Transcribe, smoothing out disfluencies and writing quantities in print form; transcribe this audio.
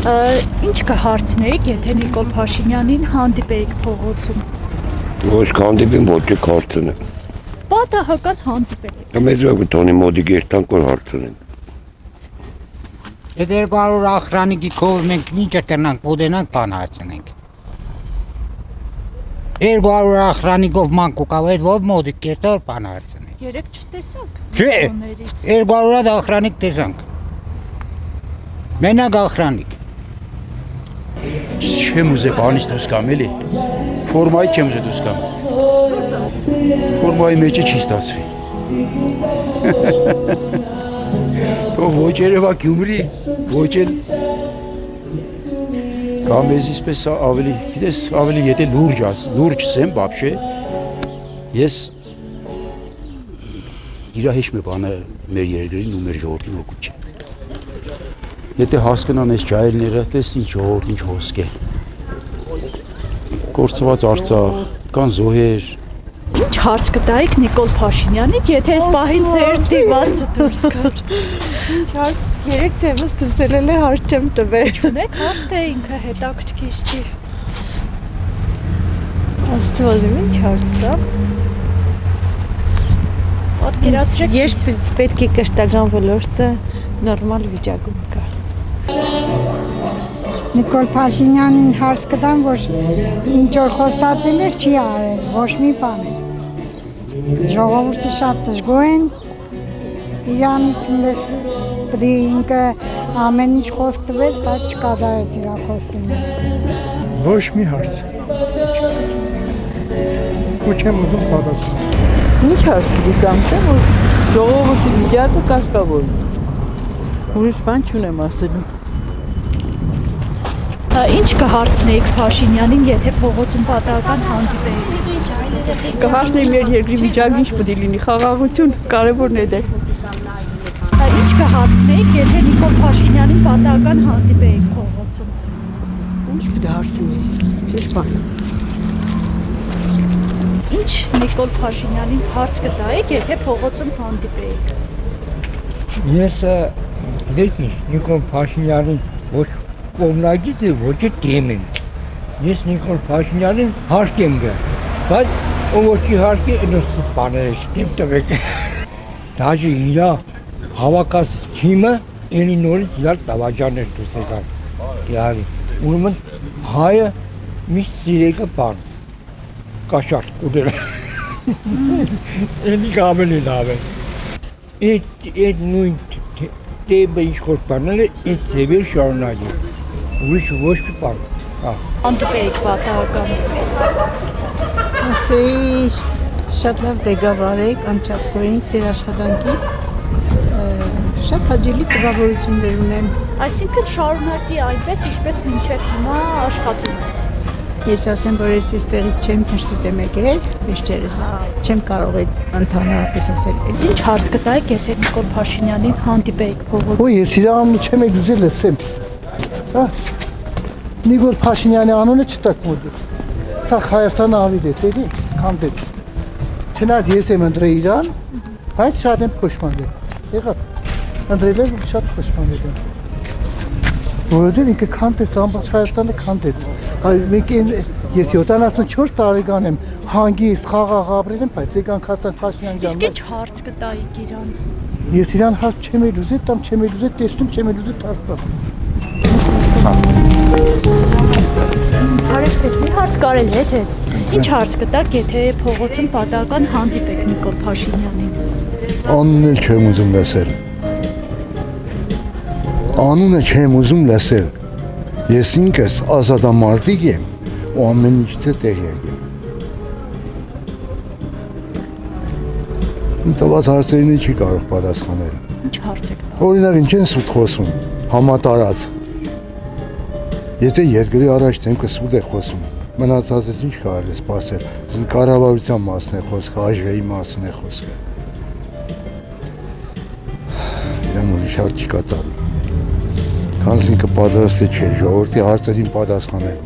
Ինչ կհարցնեիք, եթե Նիկոլ Փաշինյանին հանդիպեիք փողոցում։ Ոչ հանդիպին, ոչ հարցնեմ։ Պատահական հանդիպել եք։ Մեզ ու տոնի մոդի գերտանք որ հարցնեմ։ Եթե 200 ախրանիկի քով մենք ինչ կրնանք, ուդենանք բան հարցնենք։ 200 ախրանիկով մանկուկավ այդ ով մոդի կերտոր բան հարցնենք։ Երեք չտեսանք։ Չէ, 200 ախրանիկ տեսանք։ Մենակ ախրանիկ։ Չեմ ուզե բանից դուրս կամ էլի։ Ֆորմայի չեմ ուզե դուրս կամ։ Ֆորմայի մեջը չի ստացվի։ Թող ոչ երևա Գյումրի, ոչ էլ կամ ես իսպես ավելի, գիտես, ավելի եթե լուրջ սեմ բաբշե, ես իրա հեշ մի բանը մեր երկրին ու մեր ժողովրդին օգուտ չէ։ Եթե հասկանան այս ջահելները, տես ինչ ժողովուրդ, ինչ հոսք է։ Կորցված Արցախ, կան զոհեր։ Ինչ հարց կտայիք Նիկոլ Փաշինյանին, եթե այս պահին ձեր դիվածը դուրս գար։ Ինչ հարց, 3 թեմս դուսելել է հարց չեմ տվել։ Չունեք հարց, թե ինքը հետաքրքիր չի։ Աստված իմ ինչ հարց տա։ Պատկերացրեք, Երբ պետք է կրթական ոլորտը նորմալ վիճակում գա։ Նիկոլ Փաշինյանին հարց կտամ, որ ինչ որ խոստացել էր չի արել, ոչ մի բան։ Ժողովուրդը շատ դժգոհ են, իրանից մեզ պետք է ինքը ամեն ինչ խոսք տվեց, բայց չկատարեց իր խոստումը։ Ոչ մի հարց։ Ու չեմ ուզում պատասխանել։ Ինչ հարց դիտամ, չէ՞ որ ժողովրդի վիճակը կարգավոր։ Ուրիշ բան չունեմ ասելու։ ինչ կհարցնեիք Փաշինյանին, եթե փողոցում պատահական հանդիպեիք։ Կհարցնեի մեր երկրի վիճակը ինչ պետք է լինի, խաղաղություն, կարևորն է դա։ Ինչ կհարցնեիք, եթե Նիկոլ Փաշինյանին պատահական հանդիպեիք փողոցում։ Ինչ պետք է հարցնեի։ Ինչ բան։ Ինչ Նիկոլ Փաշինյանին հարց կտայիք, եթե փողոցում հանդիպեիք։ Ես գիտեք, Նիկոլ Փաշինյանին ոչ կողմնակից է, ոչ է դեմ եմ։ Ես Նիկոլ Փաշինյանին հարկ եմ գա, բայց ով ոչի հարկի ընոս բաները չտեմ տվեք։ Դաժե իրա հավաքած թիմը էլի նորից իրար տավաջաններ դուս եկան։ Իարի, ուրմն հայը միշտ սիրեկը բան, կաշարտ կուդել։ Էլի կամել է լավ է։ Այդ նույն տեբը ինչ-որ բանել է, այդ սևեր շարունակել։ Ուրիշ ոչ մի բան։ Հանդիպեիք պատահական։ Ասեի շատ լավ ղեկավար եք, անչափկոյինք ձեր աշխատանքից։ Շատ հաճելի տպավորություններ ունեմ։ Այսինքն շարունակի այնպես, ինչպես մինչև հիմա աշխատում է։ Ես ասեմ, որ ես այստեղից չեմ դրսից եմ եկել, վերջերս չեմ կարող ընդհանրապես ասել։ Ինչ հարց կտայիք, եթե Նիկոլ Փաշինյանին հանդիպեիք փողոցում։ Ու ես իրան չեմ եկել լսեմ։ Հա։ Նիկոլ Փաշինյանի անունը չտակ մոդից։ Սա Հայաստանը ավիդեց, էլի, քանդեց։ Չնայած ես եմ ընտրել իրան, բայց շատ եմ փոշմանել։ Եղավ։ Ընտրել եմ շատ փոշմանել եմ։ Որովհետև ինքը քանդեց, ամբողջ Հայաստանը քանդեց։ Ես 74 տարեկան եմ, հանգիստ խաղաղ ապրել եմ, բայց եկանք հասան Փաշինյան ջան։ Իսկ ինչ հարց կտայիք իրան։ Ես իրան հարց չեմ ուզել, տամ չեմ ուզել, տեսնում չեմ ուզել տաստա։ Հարցրեց, մի հարց կարելի է ձեզ։ Ինչ հարց կտաք, եթե փողոցում պատահական հանդիպեք Նիկոլ Փաշինյանին։ Անունը չեմ ուզում լսել։ Անունը չեմ ուզում լսել։ Ես ինքս ազատամարտիկ եմ ու ամեն ինչը տեղյակ եմ։ Ինձ հարցերին չի կարող պատասխանել։ Ինչ հարց եք տա։ Օրինակ ինչ են սուտ խոսում, համատարած։ Եթե երկրի առաջ դեմքը սուտ է խոսում, մնացածը ինչ կարելի է սպասել։ Կառավարության մասն է խոսքը, ԱԺ-ի մասն է խոսքը։ Իրան ուրիշ հարց չի կատարում։ Քանս ինքը պատրաստ չէ ժողովրդի հարցերին պատասխանել։